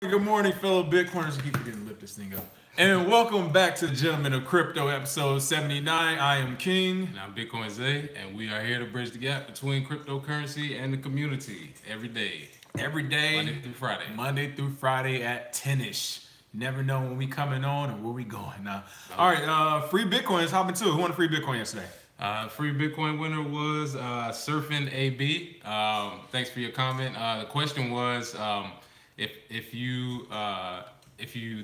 Good morning, fellow Bitcoiners. I keep forgetting to lift this thing up. And welcome back to the Gentlemen of Crypto, episode 79. I am King. And I'm Bitcoin Zay, and we are here to bridge the gap between cryptocurrency and the community every day. Every day. Monday through Friday. Monday through Friday at 10-ish. Never know when we coming on or where we going now. All right, free Bitcoin is hopping too. Who won a free Bitcoin yesterday? Free Bitcoin winner was Surfing AB. Thanks for your comment. The question was if you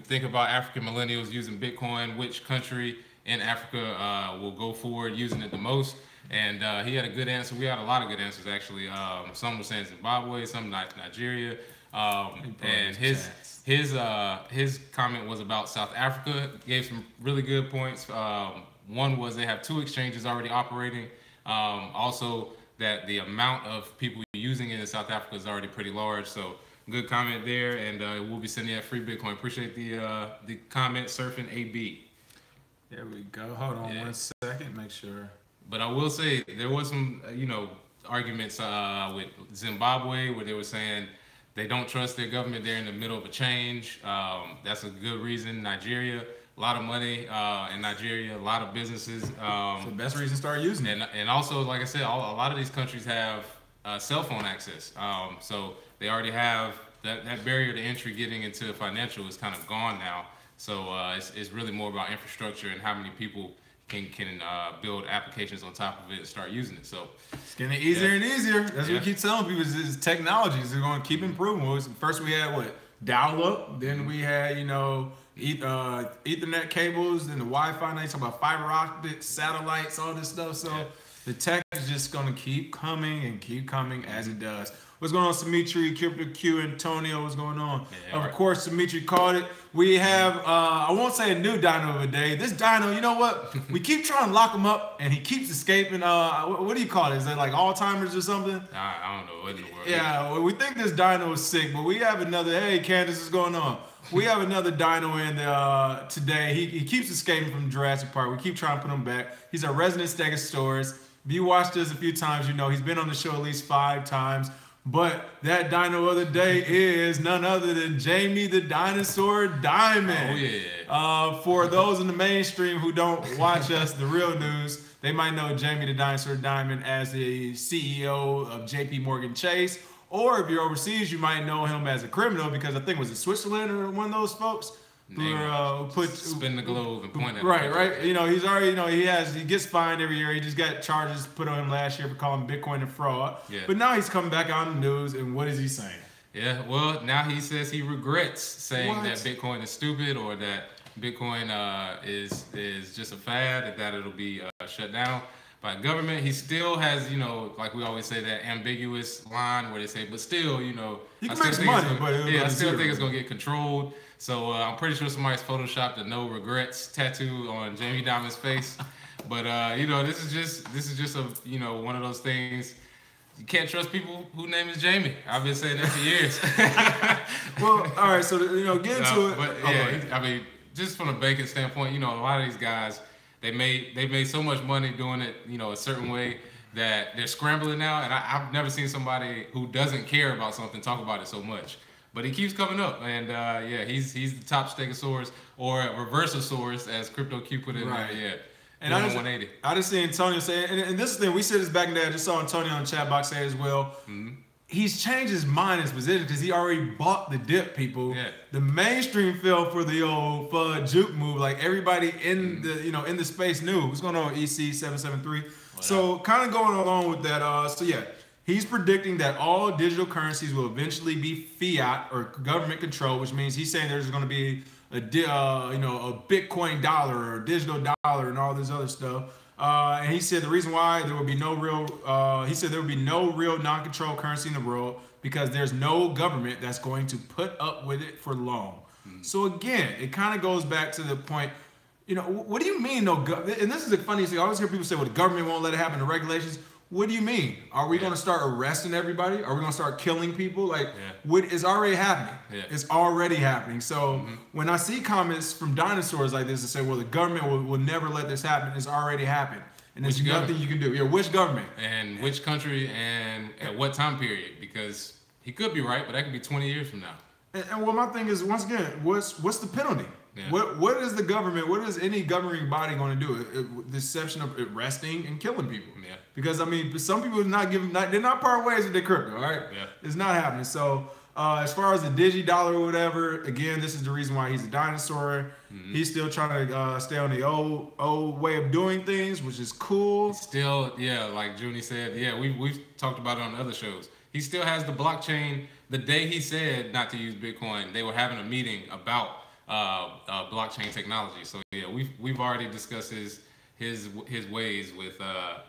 think about African millennials using Bitcoin, which country in Africa will go forward using it the most? And he had a good answer. We had a lot of good answers actually. Some were saying Zimbabwe, some Nigeria, and his comment was about South Africa. Gave some really good points. One was they have 2 exchanges already operating. Also, that the amount of people using it in South Africa is already pretty large. So good comment there, and we'll be sending that free Bitcoin. Appreciate the comment, Surfing AB. There we go. Hold on 1 second, make sure. But I will say there was some arguments with Zimbabwe where they were saying they don't trust their government. They're in the middle of a change. That's a good reason. Nigeria. A lot of money in Nigeria, a lot of businesses. So the best reason to start using it. And also, like I said, a lot of these countries have cell phone access. So they already have that barrier to entry getting into financial is kind of gone now. So it's really more about infrastructure and how many people can build applications on top of it and start using it. So it's getting easier and easier. That's what we keep telling people is technologies are going to keep improving. First we had dial-up, then we had Ethernet cables, then the Wi-Fi. Now you talk about fiber optics, satellites, all this stuff. So the tech is just going to keep coming and keep coming as it does. What's going on, Symmetry, Crypto Q, Antonio? What's going on? Of course, Symmetry called it. We have, I won't say a new dino of the day. This dino, you know what? We keep trying to lock him up, and he keeps escaping. What do you call it? Is that like Alzheimer's or something? I don't know. What in the world? Yeah, well, we think this dino is sick, but we have another. Hey, Candace, what's going on? We have another dino in today. He keeps escaping from Jurassic Park. We keep trying to put him back. He's our resident Stegosaurus. If you watched us a few times, you know he's been on the show at least 5 times. But that dino of the day is none other than Jamie the Dinosaur Diamond. Oh, yeah. For those in the mainstream who don't watch us, the real news, they might know Jamie the Dinosaur Diamond as the CEO of JP Morgan Chase. Or if you're overseas, you might know him as a criminal because I think was it Switzerland or one of those folks who spin the globe and point at right. He's already he gets fined every year. He just got charges put on him last year for calling Bitcoin a fraud. Yeah. But now he's coming back on the news, and what is he saying? Yeah, well, now he says he regrets saying that Bitcoin is stupid or that Bitcoin is just a fad, that it'll be shut down by government. He still has, like we always say, that ambiguous line where they say, but still, he can make some money, I still think it's gonna get controlled. So I'm pretty sure somebody's photoshopped a no regrets tattoo on Jamie Diamond's face. But this is just a one of those things. You can't trust people whose name is Jamie. I've been saying that for years. Well, all right, so get into it. But I mean, just from a banking standpoint, a lot of these guys, they made so much money doing it, a certain way that they're scrambling now. And I've never seen somebody who doesn't care about something talk about it so much. But he keeps coming up, and he's the top Stegosaurus or Reversosaurus, as Crypto Q put it right. in there. And I just see Antonio say, and this is the thing, we said this back in the day, I just saw Antonio on the chat box say as well. Mm-hmm. He's changed his mind, his position, because he already bought the dip, people. Yeah. The mainstream fell for the old FUD juke move. Like everybody in the in the space knew. What's going on, EC773? So kind of going along with that, he's predicting that all digital currencies will eventually be fiat or government control, which means he's saying there's going to be a Bitcoin dollar or a digital dollar and all this other stuff. And he said the reason why there will be no real, non-controlled currency in the world because there's no government that's going to put up with it for long. So again, it kind of goes back to the point. What do you mean no government? And this is the funniest thing. I always hear people say, well, the government won't let it happen, the regulations. What do you mean? Are we going to start arresting everybody? Are we going to start killing people? What is already happening? Yeah. It's already happening. So when I see comments from dinosaurs like this that say, well, the government will never let this happen, it's already happened. And there's nothing you can do. Yeah, which government? And which country and at what time period? Because he could be right, but that could be 20 years from now. And well, my thing is, once again, what's the penalty? Yeah. What is the government? What is any governing body going to do? The exception of arresting and killing people. Yeah. Because I mean, some people are not giving. They're not part ways with their crypto. All right. Yeah. It's not happening. So as far as the DigiDollar or whatever, again, this is the reason why he's a dinosaur. He's still trying to stay on the old way of doing things, which is cool. Still, yeah, like Junie said, yeah, we've talked about it on other shows. He still has the blockchain. The day he said not to use Bitcoin, they were having a meeting about blockchain technology. So yeah, we've already discussed his ways with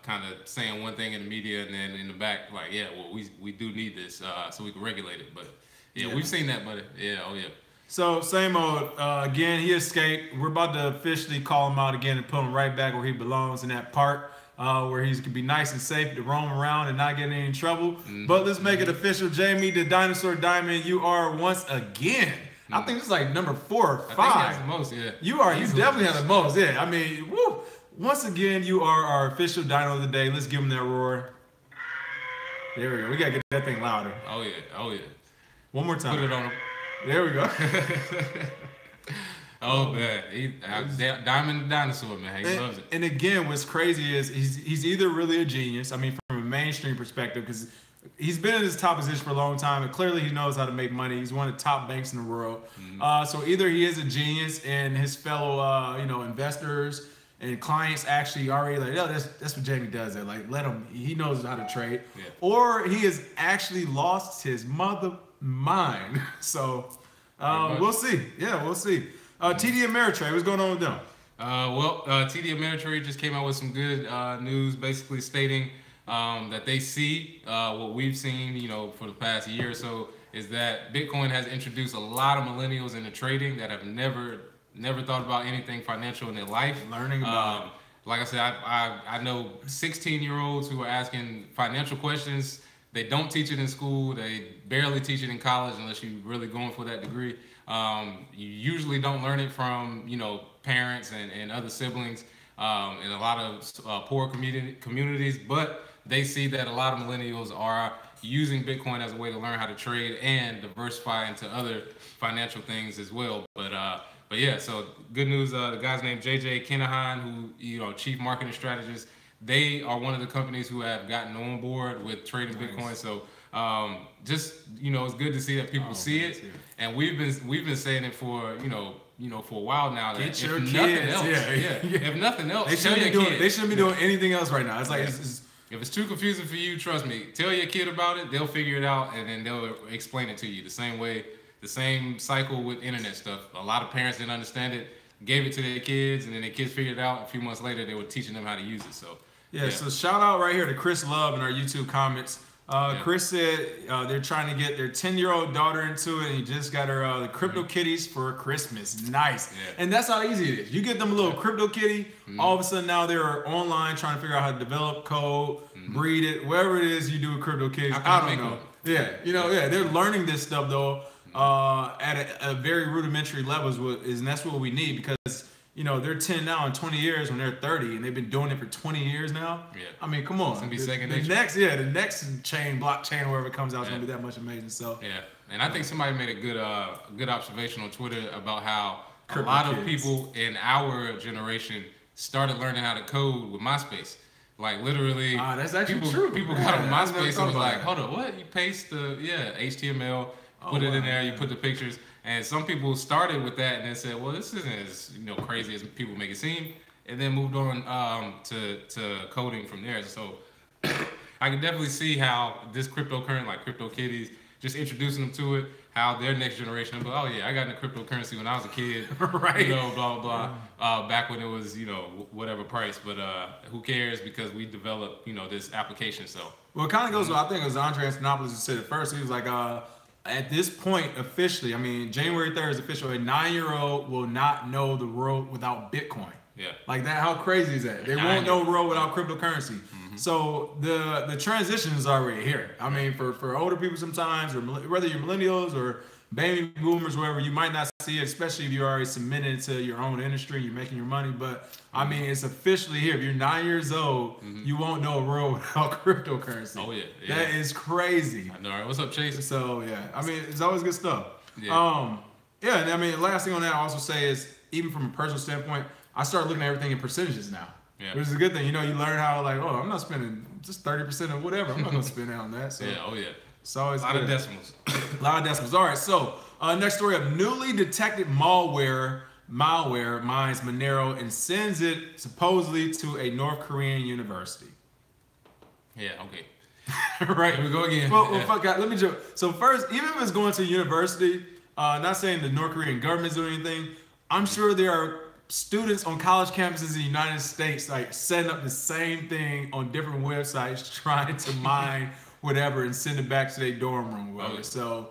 kind of saying one thing in the media and then in the back, like, yeah, well, we do need this so we can regulate it. But yeah, we've seen that, buddy. Yeah, oh yeah. So same old. Again, he escaped. We're about to officially call him out again and put him right back where he belongs, in that park where he can be nice and safe to roam around and not get in any trouble. But let's make it official. Jamie, the Dinosaur Diamond, you are once again. I think it's like number 4 or 5. I think he has the most, yeah. You definitely have the most, yeah. I mean, woo. Once again, you are our official Dino of the day. Let's give him that roar. There we go. We gotta get that thing louder. Oh yeah, oh yeah. One more time. Put it on him. There we go. Oh man, Diamond Dinosaur, man. He loves it. And again, what's crazy is he's either really a genius. I mean, from a mainstream perspective, because he's been in his top position for a long time, and clearly he knows how to make money. He's one of the top banks in the world. So either he is a genius, and his fellow investors and clients actually already like, oh, that's what Jamie does. There, like, let him. He knows how to trade. Yeah. Or he has actually lost his mother mind. So we'll see. Yeah, we'll see. TD Ameritrade, what's going on with them? TD Ameritrade just came out with some good news, basically stating that they see what we've seen, for the past year or so, is that Bitcoin has introduced a lot of millennials into trading that have never thought about anything financial in their life. Learning about it. Like I said, I know 16-year-olds who are asking financial questions. They don't teach it in school. They barely teach it in college unless you're really going for that degree. You usually don't learn it from, parents and other siblings in a lot of poor communities. But they see that a lot of millennials are using Bitcoin as a way to learn how to trade and diversify into other financial things as well. But yeah, so good news. The guy's named JJ Kinahan, who, chief marketing strategist. They are one of the companies who have gotten on board with trading Bitcoin. So it's good to see that people see it. And we've been saying it for for a while now. That get your kids. If nothing else, they shouldn't be doing anything else right now. It's like if it's too confusing for you, trust me. Tell your kid about it. They'll figure it out, and then they'll explain it to you the same way. The same cycle with internet stuff. A lot of parents didn't understand it, gave it to their kids, and then their kids figured it out. A few months later, they were teaching them how to use it. So So shout out right here to Chris Love in our YouTube comments. Chris said they're trying to get their 10-year-old daughter into it, and he just got her the crypto kitties for Christmas. Nice. Yeah. And that's how easy it is. You get them a little crypto kitty, all of a sudden now they're online trying to figure out how to develop code, breed it, whatever it is you do with crypto kitties. I don't know. They're learning this stuff though at a very rudimentary level, and that's what we need, because they're 10 now in 20 years when they're 30, and they've been doing it for 20 years now. Yeah. I mean, come on. It's gonna be second nature. The next blockchain, wherever it comes out, is gonna be that much amazing. So yeah, and I think somebody made a good observation on Twitter about how a lot of people in our generation started learning how to code with MySpace. Like literally, that's actually true. People got on MySpace and was like, hold on, what? You paste the HTML, put it in there, you put the pictures. And some people started with that and then said, well, this isn't as crazy as people make it seem, and then moved on to coding from there. So I can definitely see how this cryptocurrency, like CryptoKitties, just introducing them to it, how their next generation will be, oh yeah, I got into cryptocurrency when I was a kid, right? Blah blah blah. Back when it was whatever price, but who cares, because we developed this application. So well, it kind of goes. I think it was Andre Antonopoulos who said it first. He was like, at this point, officially, I mean, January 3rd is official. A 9-year-old will not know the world without Bitcoin. Yeah. Like that, how crazy is that? They won't know the world without cryptocurrency. So the transition is already here. I mean, for older people sometimes, or whether you're millennials or baby boomers, wherever, you might not see it, especially if you're already submitted to your own industry, you're making your money. But I mean, it's officially here. If you're 9 years old, you won't know a world without cryptocurrency. Oh yeah. That is crazy. I know. All right, what's up, Chase? So yeah, I mean, it's always good stuff. Yeah. Yeah, and I mean, the last thing on that I also say is, even from a personal standpoint, I started looking at everything in percentages now. Yeah. Which is a good thing. You know, you learn how, like, oh, I'm not spending just 30% of whatever. I'm not going to spend it on that. So yeah, it's always a lot of decimals. A lot of decimals. All right, so next story of newly detected malware mines Monero and sends it supposedly to a North Korean university. Yeah, okay. Right. Here we go again. Well, fuck God, let me joke. So first, even if it's going to a university, not saying the North Korean government's doing anything, I'm sure there are students on college campuses in the United States like setting up the same thing on different websites, trying to mine whatever and send it back to their dorm room. Whatever. So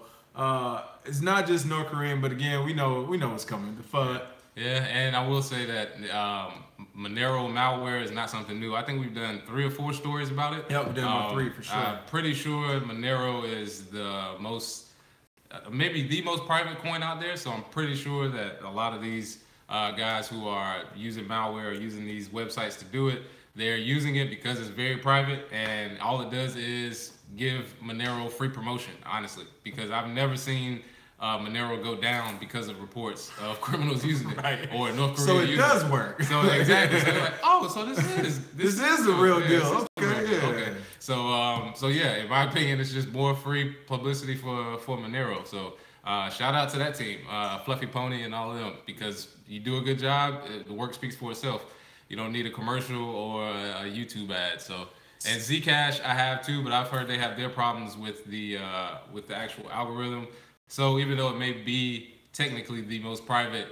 it's not just North Korean, but again, we know what's coming. The FUD. Yeah, and I will say that Monero malware is not something new. I think we've done 3 or 4 stories about it. Yep, we've done about 3 for sure. I'm pretty sure Monero is the most, maybe the most private coin out there. So I'm pretty sure that a lot of these guys who are using malware or using these websites to do it, they're using it because it's very private, and all it does is give Monero free promotion, honestly, because I've never seen Monero go down because of reports of criminals using it, right. Or North Korea. So it does work. So exactly. So they're like, oh, so this is a real deal. Okay, yeah. Okay. So yeah, in my opinion, it's just more free publicity for Monero. So shout out to that team, Fluffy Pony and all of them, because you do a good job. The work speaks for itself. You don't need a commercial or a YouTube ad. So. And Zcash, I have too, but I've heard they have their problems with the actual algorithm. So even though it may be technically the most private,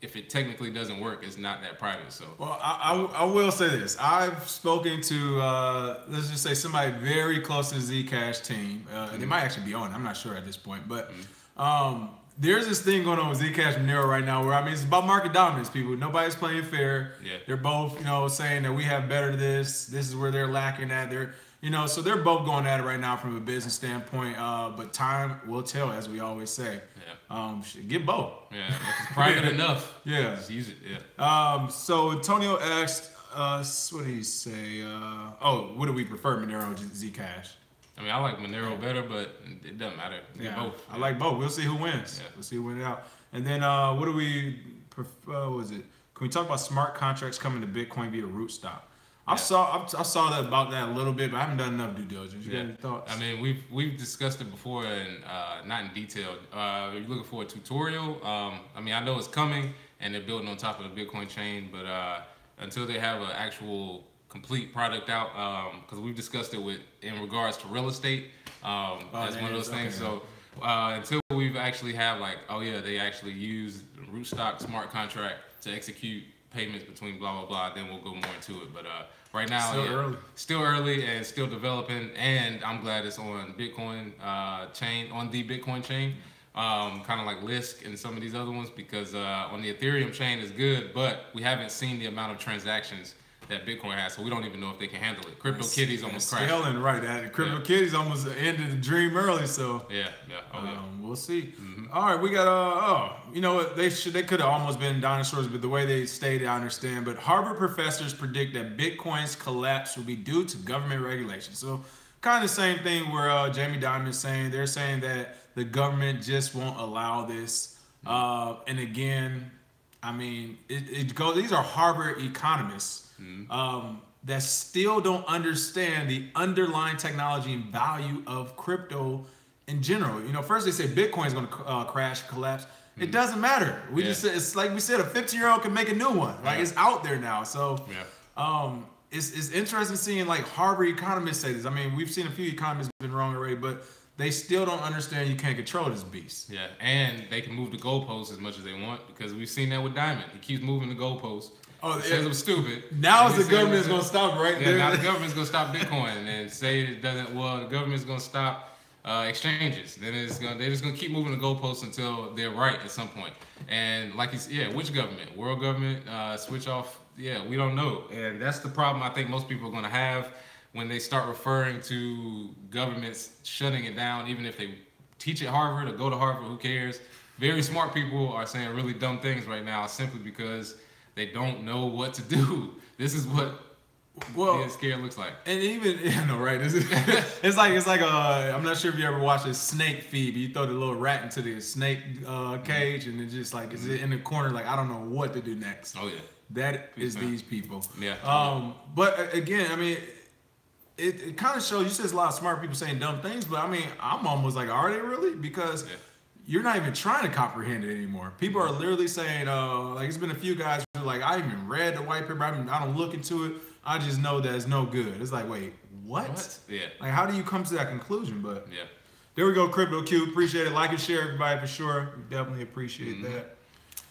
if it technically doesn't work, it's not that private. So well, I will say this: I've spoken to let's just say somebody very close to the Zcash team. They might actually be on it. I'm not sure at this point, but there's this thing going on with Zcash and Monero right now, where I mean, it's about market dominance. People, nobody's playing fair. Yeah. They're both, saying that we have better this. This is where they're lacking at. So they're both going at it right now from a business standpoint. But time will tell, as we always say. Yeah. Get both. Yeah. If it's private enough. Yeah. Just use it. Yeah. So Antonio asked us, what did he say? What do we prefer, Monero or Zcash? I mean, I like Monero better, but it doesn't matter. Both. I like both. We'll see who wins. Yeah. We'll see who wins it out. And then what do we prefer? What was it? Can we talk about smart contracts coming to Bitcoin via Rootstock? I saw that about that a little bit, but I haven't done enough due diligence. You got any thoughts? I mean, we've discussed it before, and not in detail. You're looking for a tutorial. I mean, I know it's coming, and they're building on top of the Bitcoin chain, but until they have an actual complete product out, because we've discussed it in regards to real estate. That's one of those things. Okay. So until we've actually have they actually use Rootstock smart contract to execute payments between blah blah blah, then we'll go more into it. But right now, still early and still developing, and I'm glad it's on Bitcoin chain, on the Bitcoin chain, kind of like Lisk and some of these other ones, because on the Ethereum chain is good, but we haven't seen the amount of transactions that Bitcoin has, so we don't even know if they can handle it. CryptoKitties almost crashed. Scaling, right? CryptoKitties almost ended the dream early, so we'll see. Mm-hmm. All right, we got you know what? They could have almost been dinosaurs, but the way they stated, I understand. But Harvard professors predict that Bitcoin's collapse will be due to government regulation. So kind of the same thing where Jamie Dimon is saying. They're saying that the government just won't allow this. And again, I mean, it goes. These are Harvard economists. That still don't understand the underlying technology and value of crypto in general. First they say Bitcoin is going to crash, collapse. It doesn't matter. We just said, it's like we said, a 15-year-old can make a new one. Like it's out there now. So it's interesting seeing like Harvard economists say this. I mean, we've seen a few economists been wrong already, but they still don't understand you can't control this beast. Yeah, and they can move the goalposts as much as they want, because we've seen that with Diamond. He keeps moving the goalposts. Oh, says I'm stupid. Now the government's going to stop right there. Now the government's going to stop Bitcoin and say it doesn't. Well, the government's going to stop exchanges. Then they're just going to keep moving the goalposts until they're right at some point. And like which government? World government? Switch off? Yeah, we don't know. And that's the problem I think most people are going to have when they start referring to governments shutting it down, even if they teach at Harvard or go to Harvard, who cares? Very smart people are saying really dumb things right now simply because they don't know what to do. This is what being scared looks like. And even right? It's like I'm not sure if you ever watched a snake feed, but you throw the little rat into the snake cage, and it's just like it's in the corner, like I don't know what to do next. Oh yeah, that is these people. Yeah. But again, I mean, it kind of shows. You said there's a lot of smart people saying dumb things, but I mean, I'm almost like, are they really? Because you're not even trying to comprehend it anymore. People are literally saying, like it's been a few guys who are like, I even read the white paper. I don't look into it. I just know that it's no good. It's like, wait, what? Yeah. Like, how do you come to that conclusion? But yeah. There we go, Crypto Q. Appreciate it. Like and share, everybody, for sure. We definitely appreciate that.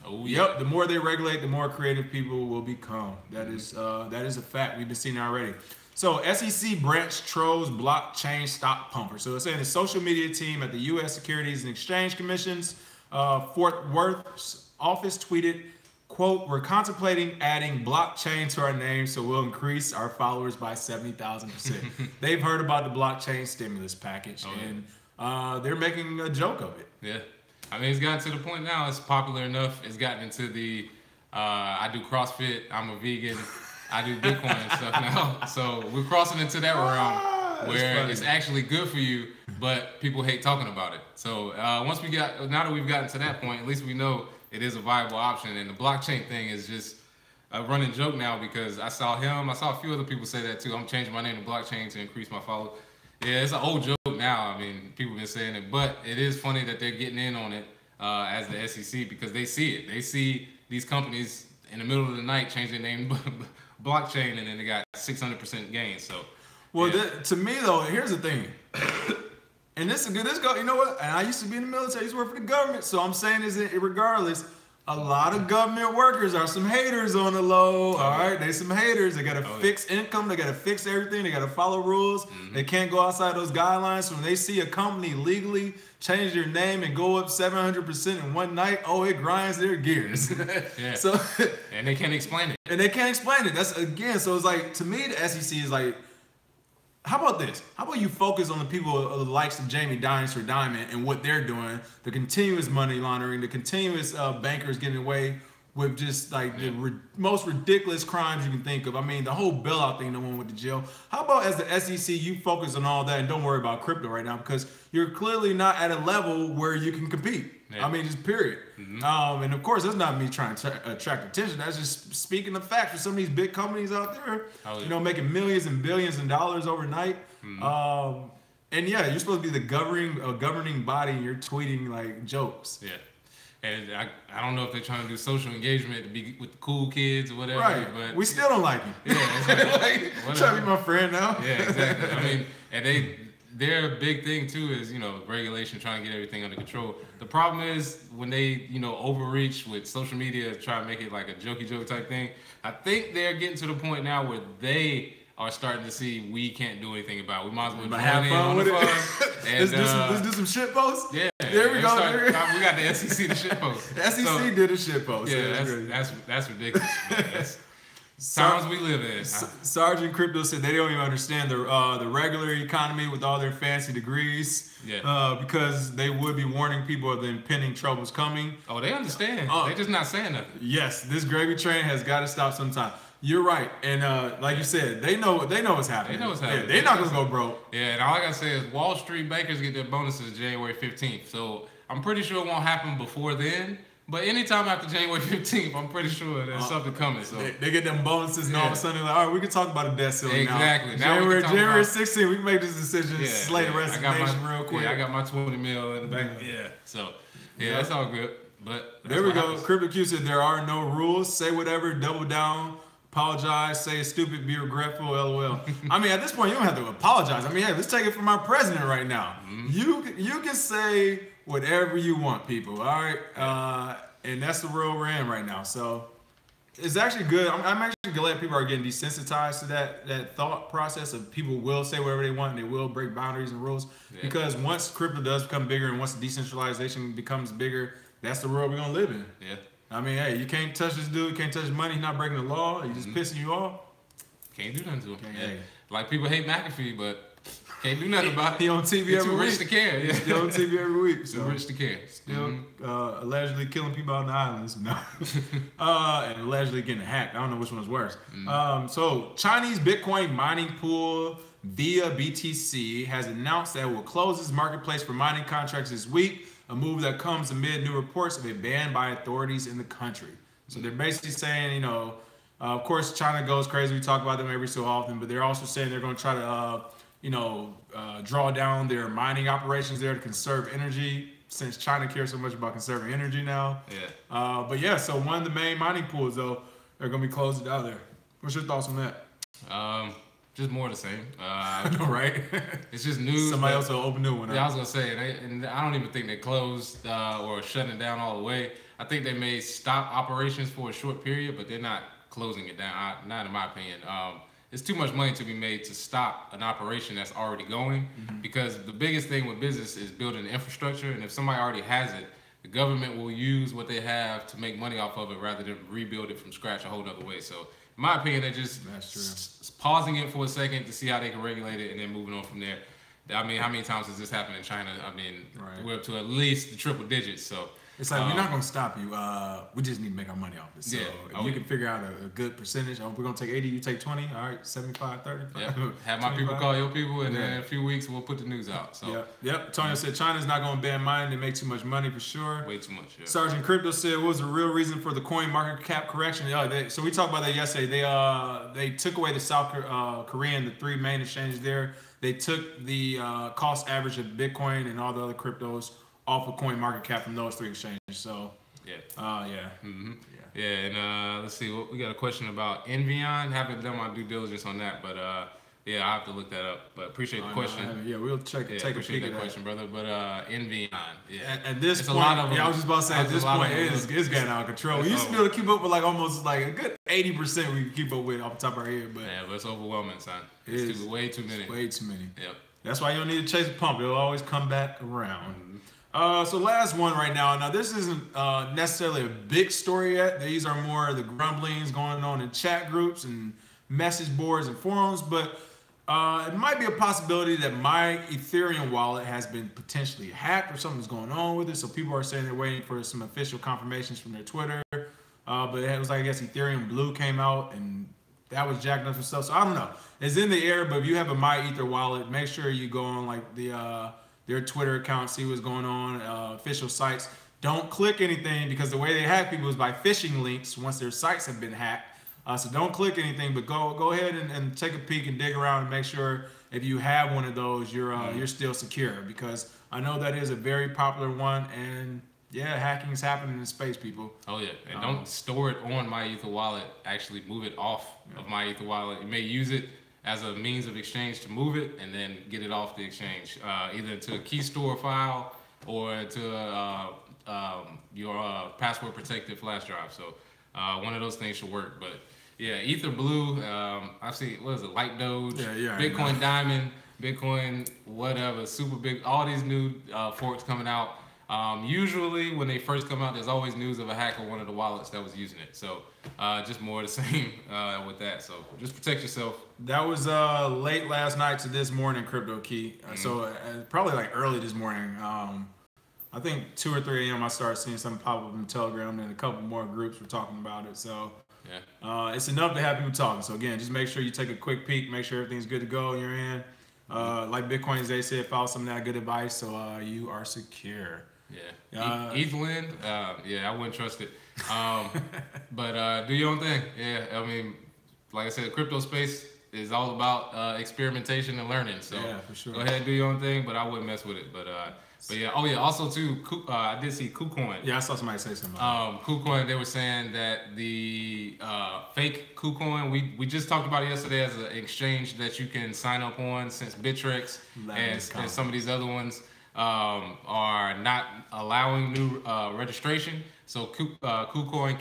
Oh, yeah. Yep. The more they regulate, the more creative people will become. That is a fact. We've been seeing it already. So SEC branch trolls blockchain stock pumper. So it's saying the social media team at the U.S. Securities and Exchange Commission's Fort Worth office tweeted, quote, we're contemplating adding blockchain to our name so we'll increase our followers by 70,000%. They've heard about the blockchain stimulus package and they're making a joke of it. Yeah. I mean, it's gotten to the point now, it's popular enough. It's gotten into the, I do CrossFit, I'm a vegan, I do Bitcoin and stuff now. So we're crossing into that realm where it's actually good for you, but people hate talking about it. So now that we've gotten to that point, at least we know it is a viable option. And the blockchain thing is just a running joke now because I saw a few other people say that too. I'm changing my name to blockchain to increase my followers. Yeah, it's an old joke now. I mean, people have been saying it, but it is funny that they're getting in on it as the SEC because they see it. They see these companies in the middle of the night change their name to blockchain and then they got 600% gains. So, to me though, here's the thing. And this go. You know what? And I used to be in the military. I used to work for the government. So I'm saying is that regardless, a lot of government workers are some haters on the low. All right, they some haters. They got to fix income. They got to fix everything. They got to follow rules. They can't go outside those guidelines. So when they see a company legally change their name and go up 700% in one night, it grinds their gears. Yeah. So and they can't explain it. And they can't explain it. That's again. So it's like to me, the SEC is like. How about this? How about you focus on the people of the likes of Jamie Dimon or Diamond and what they're doing, the continuous money laundering, the continuous bankers getting away with just like the most ridiculous crimes you can think of. I mean, the whole bailout thing, no one went to jail. How about as the SEC, you focus on all that and don't worry about crypto right now because you're clearly not at a level where you can compete. Yeah. I mean, just period. And of course, that's not me trying to attract attention. That's just speaking the fact for some of these big companies out there, making millions and billions of dollars overnight. And yeah, you're supposed to be the governing body and you're tweeting like jokes. Yeah. And I don't know if they're trying to do social engagement to be with the cool kids or whatever. Right. But we still don't like you. Yeah. It's like, trying to be my friend now. Yeah, exactly. I mean, and their big thing too is, regulation, trying to get everything under control. The problem is when they, overreach with social media, try to make it like a jokey joke type thing. I think they're getting to the point now where they are starting to see we can't do anything about it. We might as well have fun with it. Let's do some shit posts. Yeah. There we go. We got the SEC to shit post. The SEC did a shit post. Yeah, that's ridiculous. That's times we live in. Sergeant Crypto said they don't even understand the regular economy with all their fancy degrees. Yeah. Because they would be warning people of the impending troubles coming. Oh, they understand. They're just not saying nothing. Yes, this gravy train has got to stop sometime. You're right, and like you said, they know what's happening. They know what's happening. Yeah, they're not gonna go broke. Yeah, and all I gotta say is Wall Street bankers get their bonuses January 15th. So I'm pretty sure it won't happen before then. But anytime after January 15th, I'm pretty sure there's something coming. So they get them bonuses, and all of a sudden they're like, all right, we can talk about a debt ceiling now. Exactly. January 16th, we can make this decision. Slay the resignation real quick. Yeah, I got my 20 mil in the bank. Yeah. So that's all good. But there we go. Crypto Q said there are no rules. Say whatever. Double down. Apologize, say it's stupid, be regretful, LOL. I mean, at this point, you don't have to apologize. I mean, hey, let's take it from our president right now. You can say whatever you want, people, all right? And that's the world we're in right now. So it's actually good. I'm actually glad people are getting desensitized to that thought process of people will say whatever they want and they will break boundaries and rules. Yeah. Because once crypto does become bigger and once decentralization becomes bigger, that's the world we're going to live in. Yeah. I mean, hey, you can't touch this dude. You can't touch his money. He's not breaking the law. He's just pissing you off. Can't do nothing to him. Yeah. Like people hate McAfee, but Can't do nothing about it. He on TV every week. Too rich to care. Yeah. Still on TV every week. Too rich to care. Still allegedly killing people on the islands. No. And allegedly getting hacked. I don't know which one was worse. So Chinese Bitcoin mining pool via BTC has announced that it will close its marketplace for mining contracts this week, a move that comes amid new reports of a ban by authorities in the country. So they're basically saying, you know, of course, China goes crazy. We talk about them every so often, but they're also saying they're going to try to, draw down their mining operations there to conserve energy, since China cares so much about conserving energy now. Yeah. But yeah, so one of the main mining pools, though, they're going to be closed out there. What's your thoughts on that? Just more of the same. Right? It's just news. Somebody else will open new one. Yeah, I was going to say, and I don't even think they closed or shutting it down all the way. I think they may stop operations for a short period, but they're not closing it down, not in my opinion. It's too much money to be made to stop an operation that's already going, because the biggest thing with business is building infrastructure, and if somebody already has it, the government will use what they have to make money off of it rather than rebuild it from scratch a whole other way. So in my opinion, they're just pausing it for a second to see how they can regulate it and then moving on from there. I mean, how many times has this happened in China? I mean, we're up to at least the triple digits, so. It's like, we're not going to stop you. We just need to make our money off this. So if you can figure out a good percentage, we're going to take 80, you take 20. All right, 75, 30. Yep. Have my people call your people, and then in a few weeks, we'll put the news out. So. Yep. Tony said China's not going to ban mining. They make too much money for sure. Way too much, yeah. Sergeant Crypto said, what was the real reason for the coin market cap correction? So we talked about that yesterday. They took away the South Korean, the three main exchanges there. They took the cost average of Bitcoin and all the other cryptos off of coin market cap from those three exchanges. So and let's see, we got a question about Envion. Haven't done my due diligence on that, but I have to look that up. But appreciate the question. We'll take a peek at that question, brother. But Envion, At this point, I was just about to say, at this point, it's getting out of control. We used to be able to keep up with almost a good 80% we can keep up with off the top of our head. But but it's overwhelming, son. It's way too many. Way too many. Yep. That's why you don't need to chase a pump. It'll always come back around. So last one right now. Now this isn't necessarily a big story yet. These are more of the grumblings going on in chat groups and message boards and forums. But it might be a possibility that my Ethereum wallet has been potentially hacked or something's going on with it. So people are saying they're waiting for some official confirmations from their Twitter. But it was I guess Ethereum Blue came out and that was jacking up some stuff. So I don't know. It's in the air. But if you have a My Ether wallet, make sure you go on their Twitter account, see what's going on, official sites. Don't click anything because the way they hack people is by phishing links once their sites have been hacked. So don't click anything, but go ahead and take a peek and dig around and make sure if you have one of those, you're still secure, because I know that is a very popular one, and hacking is happening in space, people. Oh yeah, and don't store it on My Ether wallet. Actually move it off of My Ether wallet. You may use it as a means of exchange to move it and then get it off the exchange, either to a key store file or to your password protected flash drive. So one of those things should work. But Ether Blue, I've seen, what is it, Light Doge, Bitcoin Diamond, Bitcoin whatever, super big, all these new forks coming out. Usually when they first come out, there's always news of a hack on one of the wallets that was using it. So just more of the same with that. So just protect yourself. That was late last night to this morning, Crypto Key. So probably early this morning. I think 2 or 3 a.m. I started seeing something pop up in Telegram, and a couple more groups were talking about it. So it's enough to have people talking. So again, just make sure you take a quick peek, make sure everything's good to go on your end. Like Bitcoins, they said, follow some of that good advice so you are secure. Ethlyn, I wouldn't trust it. But do your own thing. I mean, like I said, the crypto space is all about experimentation and learning. So for sure. Go ahead and do your own thing, but I wouldn't mess with it. But also too, I did see KuCoin. Yeah, I saw somebody say something. KuCoin, they were saying that the fake KuCoin, we just talked about it yesterday as an exchange that you can sign up on, since Bittrex and some of these other ones are not allowing new registration. So KuCoin, KuCoin,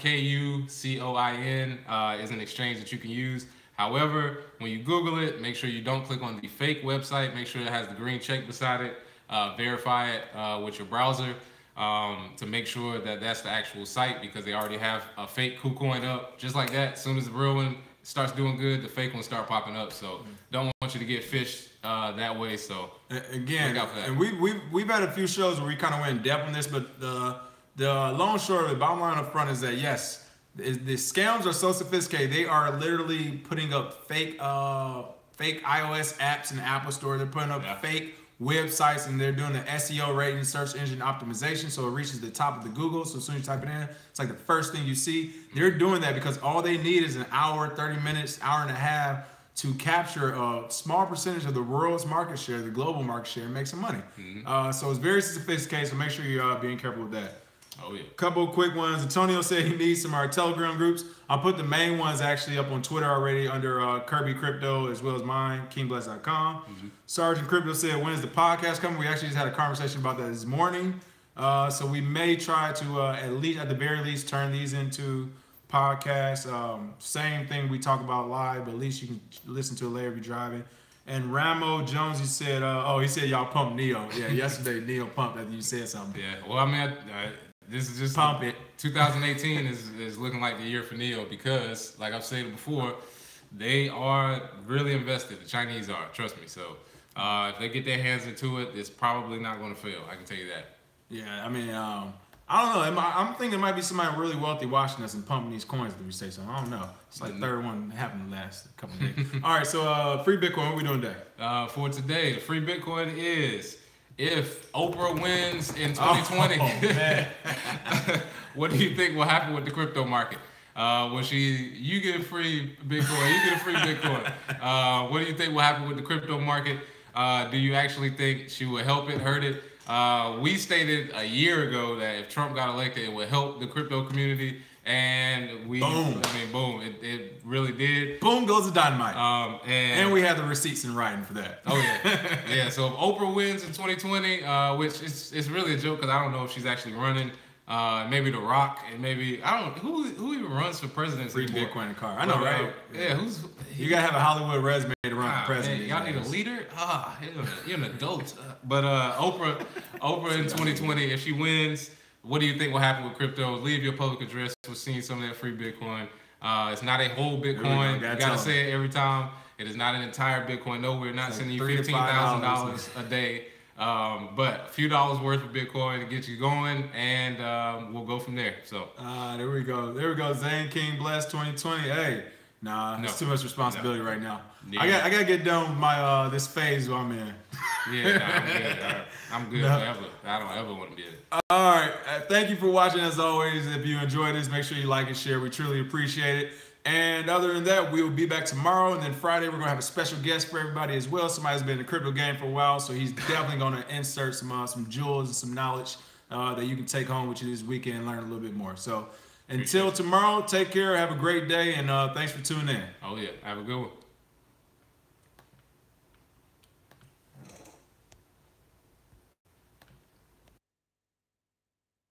is an exchange that you can use. However, when you Google it, make sure you don't click on the fake website. Make sure it has the green check beside it. Verify it with your browser to make sure that that's the actual site, because they already have a fake KuCoin up just like that. As soon as the real one starts doing good, the fake ones start popping up. So don't want you to get fished that way. So again, and we've had a few shows where we kind of went in depth on this, but the long short of the bottom line up front is that yes, the scams are so sophisticated. They are literally putting up fake iOS apps in the Apple Store. They're putting up fake websites, and they're doing the SEO rating, search engine optimization, so it reaches the top of the Google. So as soon as you type it in, it's like the first thing you see. They're doing that because all they need is an hour, 30 minutes, hour and a half to capture a small percentage of the world's market share, the global market share, and make some money. So it's very sophisticated, so make sure you're being careful with that. Oh, yeah. Couple of quick ones. Antonio said he needs some of our Telegram groups. I'll put the main ones actually up on Twitter already under Kirby Crypto as well as mine, KingBless.com. Sergeant Crypto said, when is the podcast coming? We actually just had a conversation about that this morning. So we may try to at the very least turn these into podcasts. Same thing we talk about live, but at least you can listen to it later if you're driving. And Ramo Jones, he said, he said y'all pumped Neo. Yeah, yesterday Neo pumped after you said something. Yeah, well, I mean, this is just pump it. 2018 is looking like the year for Neo because, like I've said before, they are really invested. The Chinese are, trust me. So if they get their hands into it, it's probably not going to fail. I can tell you that. Yeah, I mean, I don't know. I'm thinking it might be somebody really wealthy watching us and pumping these coins that we say something. I don't know. It's like third one happened the last couple of days. All right, so free Bitcoin. What are we doing today? For today, the free Bitcoin is if Oprah wins in 2020. Man. What do you think will happen with the crypto market? You get a free Bitcoin, you get a free Bitcoin. What do you think will happen with the crypto market? Do you actually think she will help it, hurt it? We stated a year ago that if Trump got elected, it would help the crypto community, and boom, it really did. Boom goes the dynamite. And we have the receipts in writing for that. Oh yeah, yeah. So if Oprah wins in 2020, which it's really a joke because I don't know if she's actually running. Maybe The Rock, and maybe I don't know who even runs for presidency. Free Bitcoin and car. I know, right? Yeah, you gotta have a Hollywood resume to run for president. Y'all need a leader. You're an adult. But Oprah in 2020, if she wins, what do you think will happen with crypto? Leave your public address. We're seeing some of that free Bitcoin. It's not a whole Bitcoin. You gotta say it every time. It is not an entire Bitcoin. No, we're not sending you $15,000 a day. But a few dollars worth of Bitcoin to get you going, and we'll go from there. So there we go. There we go. Zane King Bless 2020. Hey, it's too much responsibility right now. Yeah. I gotta get done with my this phase while I'm in. Yeah, I'm good. I don't ever want to be it. All right. Thank you for watching as always. If you enjoyed this, make sure you like and share. We truly appreciate it. And other than that, we will be back tomorrow. And then Friday, we're going to have a special guest for everybody as well. Somebody's been in the crypto game for a while, so he's definitely going to insert some jewels and some knowledge that you can take home with you this weekend and learn a little bit more. So until tomorrow, take care. Have a great day. And thanks for tuning in. Oh, yeah. Have a good one.